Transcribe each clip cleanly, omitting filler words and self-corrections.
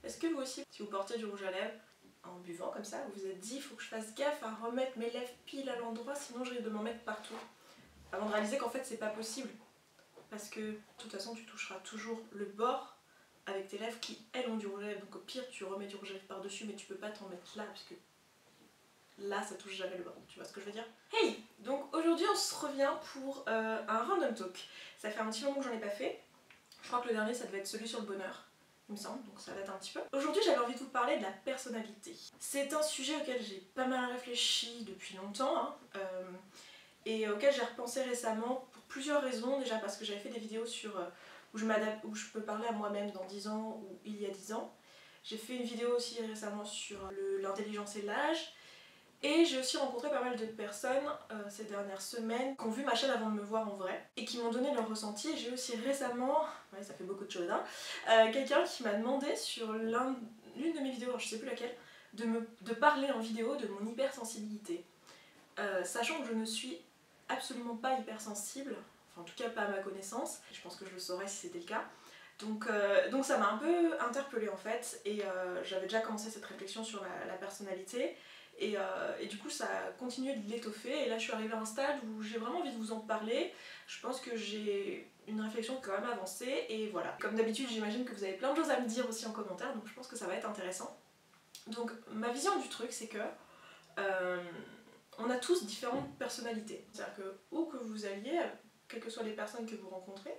Est-ce que vous aussi, si vous portez du rouge à lèvres, en buvant comme ça, vous vous êtes dit il faut que je fasse gaffe à remettre mes lèvres pile à l'endroit, sinon je risque de m'en mettre partout. Avant de réaliser qu'en fait c'est pas possible. Parce que de toute façon tu toucheras toujours le bord avec tes lèvres qui elles ont du rouge à lèvres. Donc au pire tu remets du rouge à lèvres par dessus, mais tu peux pas t'en mettre là parce que là ça touche jamais le bord. Tu vois ce que je veux dire? Hey! Donc aujourd'hui on se revient pour un random talk. Ça fait un petit moment que j'en ai pas fait. Je crois que le dernier ça devait être celui sur le bonheur, il me semble, donc ça date un petit peu. Aujourd'hui j'avais envie de vous parler de la personnalité. C'est un sujet auquel j'ai pas mal réfléchi depuis longtemps et auquel j'ai repensé récemment pour plusieurs raisons. Déjà parce que j'avais fait des vidéos sur où je peux parler à moi-même dans 10 ans ou il y a 10 ans. J'ai fait une vidéo aussi récemment sur l'intelligence et l'âge. Et j'ai aussi rencontré pas mal de personnes ces dernières semaines qui ont vu ma chaîne avant de me voir en vrai et qui m'ont donné leur ressenti. Et j'ai aussi récemment, ouais ça fait beaucoup de choses, quelqu'un qui m'a demandé sur l'une de mes vidéos, alors je sais plus laquelle, de parler en vidéo de mon hypersensibilité. Sachant que je ne suis absolument pas hypersensible, enfin en tout cas pas à ma connaissance, je pense que je le saurais si c'était le cas. Donc ça m'a un peu interpellée en fait et j'avais déjà commencé cette réflexion sur la personnalité. Et du coup ça a continué de l'étoffer et là je suis arrivée à un stade où j'ai vraiment envie de vous en parler. Je pense que j'ai une réflexion quand même avancée et voilà. Comme d'habitude j'imagine que vous avez plein de choses à me dire aussi en commentaire, donc je pense que ça va être intéressant. Donc ma vision du truc c'est que on a tous différentes personnalités. C'est-à-dire que où que vous alliez, quelles que soient les personnes que vous rencontrez,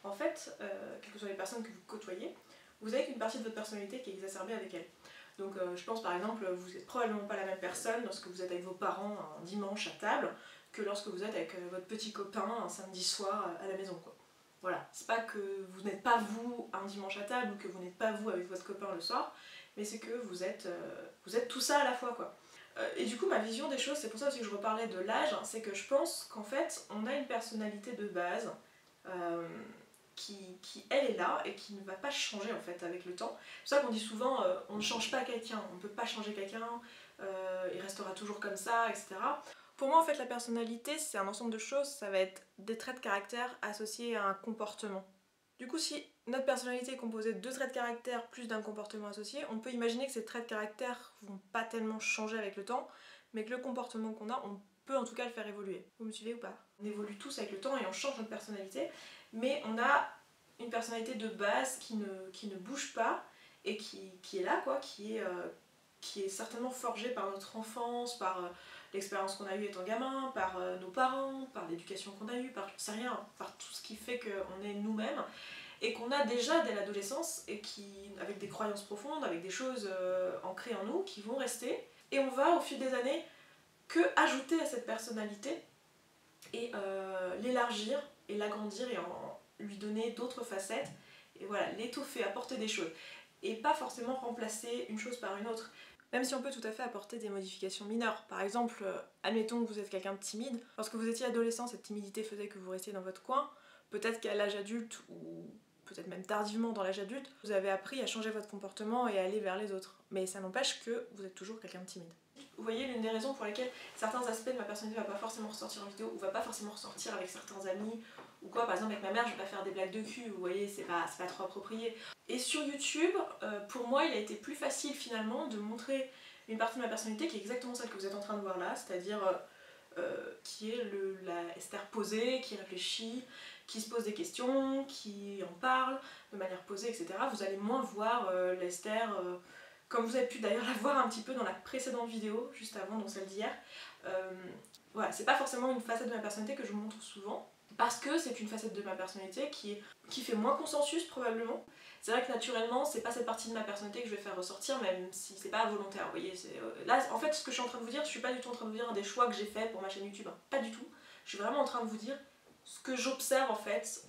en fait, quelles que soient les personnes que vous côtoyez, vous avez qu'une partie de votre personnalité qui est exacerbée avec elle. Donc je pense par exemple, vous n'êtes probablement pas la même personne lorsque vous êtes avec vos parents un dimanche à table que lorsque vous êtes avec votre petit copain un samedi soir à la maison, quoi. Voilà, c'est pas que vous n'êtes pas vous un dimanche à table ou que vous n'êtes pas vous avec votre copain le soir, mais c'est que vous êtes tout ça à la fois, quoi. Et du coup ma vision des choses, c'est pour ça aussi que je reparlais de l'âge, c'est que je pense qu'en fait on a une personnalité de base qui elle est là et qui ne va pas changer en fait avec le temps. C'est pour ça qu'on dit souvent on ne change pas quelqu'un, on ne peut pas changer quelqu'un, il restera toujours comme ça, etc. Pour moi en fait la personnalité c'est un ensemble de choses, ça va être des traits de caractère associés à un comportement. Du coup si notre personnalité est composée de 2 traits de caractère plus d'un comportement associé, on peut imaginer que ces traits de caractère vont pas tellement changer avec le temps, mais que le comportement qu'on a, on peut en tout cas le faire évoluer. Vous me suivez ou pas? On évolue tous avec le temps et on change notre personnalité, mais on a une personnalité de base qui ne bouge pas et qui est là, quoi, qui est certainement forgée par notre enfance, par l'expérience qu'on a eue étant gamin, par nos parents, par l'éducation qu'on a eue, par je sais rien, par tout ce qui fait qu'on est nous-mêmes et qu'on a déjà dès l'adolescence et avec des croyances profondes, avec des choses ancrées en nous qui vont rester. Et on va au fil des années que ajouter à cette personnalité et l'élargir et l'agrandir et lui donner d'autres facettes et voilà, l'étoffer, apporter des choses et pas forcément remplacer une chose par une autre. Même si on peut tout à fait apporter des modifications mineures. Par exemple, admettons que vous êtes quelqu'un de timide. Lorsque vous étiez adolescent, cette timidité faisait que vous restiez dans votre coin. Peut-être qu'à l'âge adulte, ou peut-être même tardivement dans l'âge adulte, vous avez appris à changer votre comportement et à aller vers les autres. Mais ça n'empêche que vous êtes toujours quelqu'un de timide. Vous voyez, l'une des raisons pour lesquelles certains aspects de ma personnalité ne va pas forcément ressortir en vidéo ou va pas forcément ressortir avec certains amis ou quoi, par exemple avec ma mère je vais pas faire des blagues de cul, vous voyez, c'est pas trop approprié. Et sur YouTube, pour moi il a été plus facile finalement de montrer une partie de ma personnalité qui est exactement celle que vous êtes en train de voir là, c'est-à-dire qui est la Esther posée, qui réfléchit, qui se pose des questions, qui en parle de manière posée, etc. Vous allez moins voir l'Esther comme vous avez pu d'ailleurs la voir un petit peu dans la précédente vidéo, juste avant, donc celle d'hier. Voilà, c'est pas forcément une facette de ma personnalité que je montre souvent, parce que c'est une facette de ma personnalité qui fait moins consensus probablement. C'est vrai que naturellement, c'est pas cette partie de ma personnalité que je vais faire ressortir, même si c'est pas volontaire, vous voyez. Là, en fait, ce que je suis en train de vous dire, je suis pas du tout en train de vous dire des choix que j'ai fait pour ma chaîne YouTube, hein. Pas du tout. Je suis vraiment en train de vous dire ce que j'observe en fait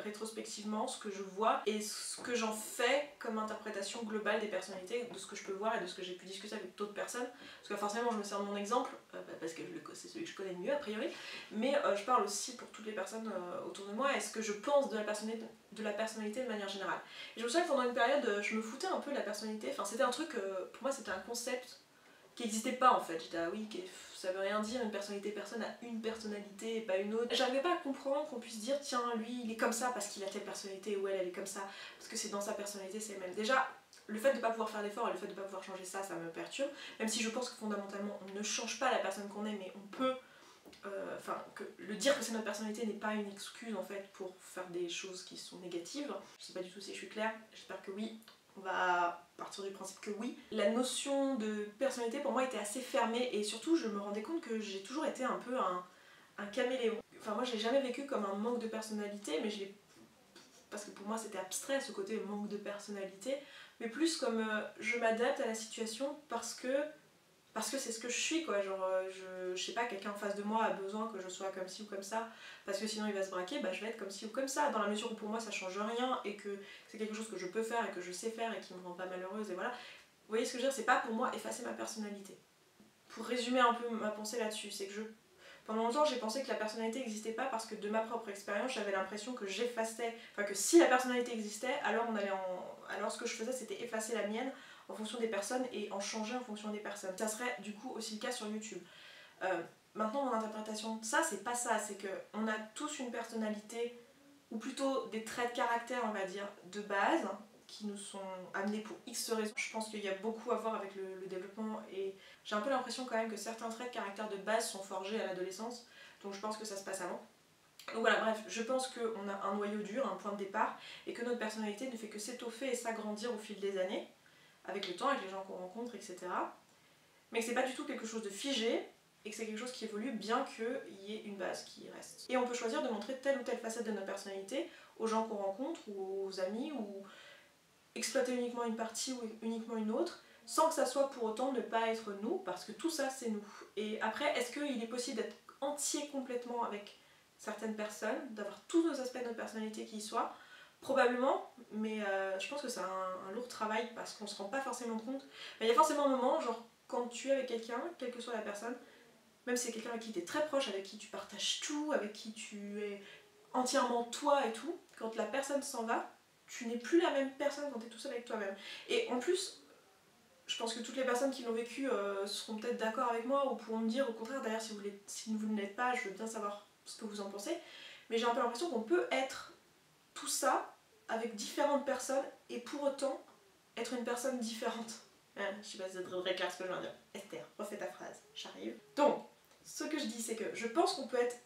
rétrospectivement, ce que je vois et ce que j'en fais comme interprétation globale des personnalités, de ce que je peux voir et de ce que j'ai pu discuter avec d'autres personnes, parce que forcément je me sers de mon exemple, parce que c'est celui que je connais le mieux a priori, mais je parle aussi pour toutes les personnes autour de moi et ce que je pense de la personnalité de manière générale. Et je me souviens que pendant une période je me foutais un peu de la personnalité, enfin c'était un truc, pour moi c'était un concept qui n'existait pas en fait. J'étais ah oui, ça veut rien dire, personne a une personnalité et pas une autre. J'arrivais pas à comprendre qu'on puisse dire tiens lui il est comme ça parce qu'il a telle personnalité ou elle est comme ça parce que c'est dans sa personnalité c'est elle-même. Déjà le fait de ne pas pouvoir faire d'efforts et le fait de ne pas pouvoir changer ça, ça me perturbe. Même si je pense que fondamentalement on ne change pas la personne qu'on est, mais on peut... le dire que c'est notre personnalité n'est pas une excuse en fait pour faire des choses qui sont négatives. Je sais pas du tout si je suis claire, j'espère que oui. On va partir du principe que oui. La notion de personnalité pour moi était assez fermée et surtout je me rendais compte que j'ai toujours été un peu un caméléon. Enfin moi j'ai jamais vécu comme un manque de personnalité, mais parce que pour moi c'était abstrait ce côté manque de personnalité, mais plus comme je m'adapte à la situation parce que c'est ce que je suis quoi, genre je sais pas, quelqu'un en face de moi a besoin que je sois comme ci ou comme ça, parce que sinon il va se braquer, bah je vais être comme ci ou comme ça, dans la mesure où pour moi ça change rien et que c'est quelque chose que je peux faire et que je sais faire et qui me rend pas malheureuse et voilà. Vous voyez ce que je veux dire, c'est pas pour moi effacer ma personnalité. Pour résumer un peu ma pensée là-dessus, c'est que pendant longtemps j'ai pensé que la personnalité n'existait pas parce que de ma propre expérience j'avais l'impression que j'effaçais, enfin que si la personnalité existait, alors ce que je faisais c'était effacer la mienne en fonction des personnes et en changer en fonction des personnes. Ça serait du coup aussi le cas sur YouTube. Maintenant mon interprétation de ça, c'est pas ça, c'est qu'on a tous une personnalité, ou plutôt des traits de caractère on va dire, de base, qui nous sont amenés pour X raisons. Je pense qu'il y a beaucoup à voir avec le développement et j'ai un peu l'impression quand même que certains traits de caractère de base sont forgés à l'adolescence, donc je pense que ça se passe avant. Donc voilà, bref, je pense qu'on a un noyau dur, un point de départ, et que notre personnalité ne fait que s'étoffer et s'agrandir au fil des années, avec le temps, avec les gens qu'on rencontre, etc. Mais que c'est pas du tout quelque chose de figé, et que c'est quelque chose qui évolue bien qu'il y ait une base qui reste. Et on peut choisir de montrer telle ou telle facette de notre personnalité aux gens qu'on rencontre, ou aux amis, ou exploiter uniquement une partie ou uniquement une autre, sans que ça soit pour autant ne pas être nous, parce que tout ça c'est nous. Et après, est-ce qu'il est possible d'être entier complètement avec certaines personnes, d'avoir tous nos aspects de notre personnalité qui y soient? Probablement, mais je pense que c'est un lourd travail parce qu'on se rend pas forcément compte. Il y a forcément un moment, genre quand tu es avec quelqu'un, quelle que soit la personne, même si c'est quelqu'un avec qui tu es très proche, avec qui tu partages tout, avec qui tu es entièrement toi et tout, quand la personne s'en va, tu n'es plus la même personne quand tu es tout seul avec toi-même. Et en plus, je pense que toutes les personnes qui l'ont vécu seront peut-être d'accord avec moi ou pourront me dire au contraire, d'ailleurs si vous ne l'êtes pas, je veux bien savoir ce que vous en pensez, mais j'ai un peu l'impression qu'on peut être tout ça avec différentes personnes et pour autant être une personne différente. Je sais pas si c'est très clair ce que je viens de dire. Esther, refais ta phrase, j'arrive. Donc, ce que je dis c'est que je pense qu'on peut être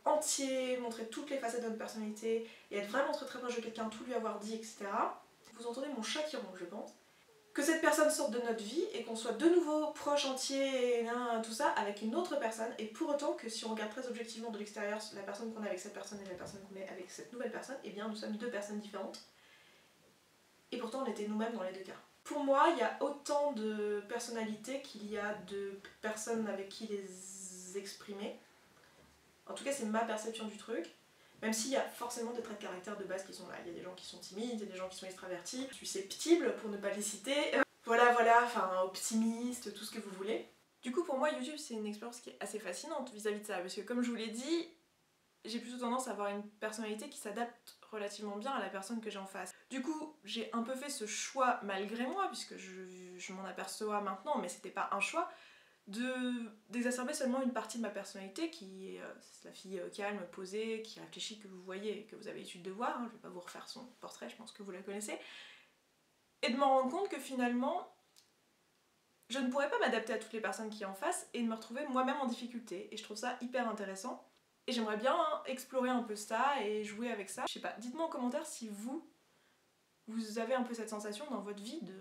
entier, montrer toutes les facettes de notre personnalité et être vraiment très très proche de quelqu'un, tout lui avoir dit, etc. Vous entendez mon chat qui ronfle, je pense. Que cette personne sorte de notre vie et qu'on soit de nouveau proche, entier, tout ça, avec une autre personne, et pour autant que si on regarde très objectivement de l'extérieur la personne qu'on est avec cette personne et la personne qu'on est avec cette nouvelle personne, eh bien nous sommes deux personnes différentes. Et pourtant on était nous-mêmes dans les deux cas. Pour moi, il y a autant de personnalités qu'il y a de personnes avec qui les exprimer. En tout cas, c'est ma perception du truc. Même s'il y a forcément des traits de caractère de base qui sont là. Il y a des gens qui sont timides, il y a des gens qui sont extravertis, susceptibles pour ne pas les citer. Voilà, enfin optimistes, tout ce que vous voulez. Du coup, pour moi, YouTube, c'est une expérience qui est assez fascinante vis-à-vis de ça. Parce que comme je vous l'ai dit, j'ai plutôt tendance à avoir une personnalité qui s'adapte relativement bien à la personne que j'ai en face. Du coup, j'ai un peu fait ce choix malgré moi, puisque je m'en aperçois maintenant, mais c'était pas un choix, d'exacerber seulement une partie de ma personnalité qui est la fille calme, posée, qui réfléchit, que vous voyez, que vous avez l'habitude de voir, hein, je vais pas vous refaire son portrait, je pense que vous la connaissez, et de m'en rendre compte que finalement je ne pourrais pas m'adapter à toutes les personnes qui sont en face et de me retrouver moi-même en difficulté, et je trouve ça hyper intéressant et j'aimerais bien explorer un peu ça et jouer avec ça. Je sais pas, dites-moi en commentaire si vous avez un peu cette sensation dans votre vie de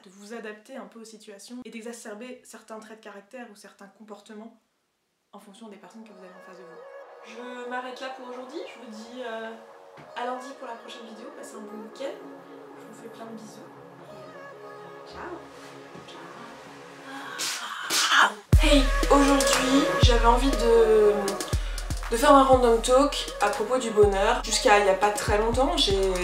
vous adapter un peu aux situations et d'exacerber certains traits de caractère ou certains comportements en fonction des personnes que vous avez en face de vous. Je m'arrête là pour aujourd'hui, je vous dis à lundi pour la prochaine vidéo, passez un bon week-end, je vous fais plein de bisous et ciao. Hey, aujourd'hui j'avais envie de faire un random talk à propos du bonheur. Jusqu'à il n'y a pas très longtemps, j'ai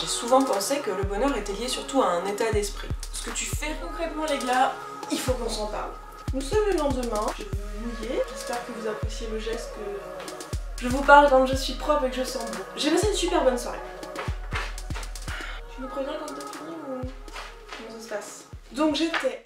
souvent pensé que le bonheur était lié surtout à un état d'esprit. Ce que tu fais concrètement les gars, il faut qu'on s'en parle. Nous sommes le lendemain, je vais vous mouiller, j'espère que vous appréciez le geste que je vous parle quand je suis propre et que je sens bon. J'ai passé une super bonne soirée. Tu me préviens quand t'as fini ou comment ça se passe? Donc j'étais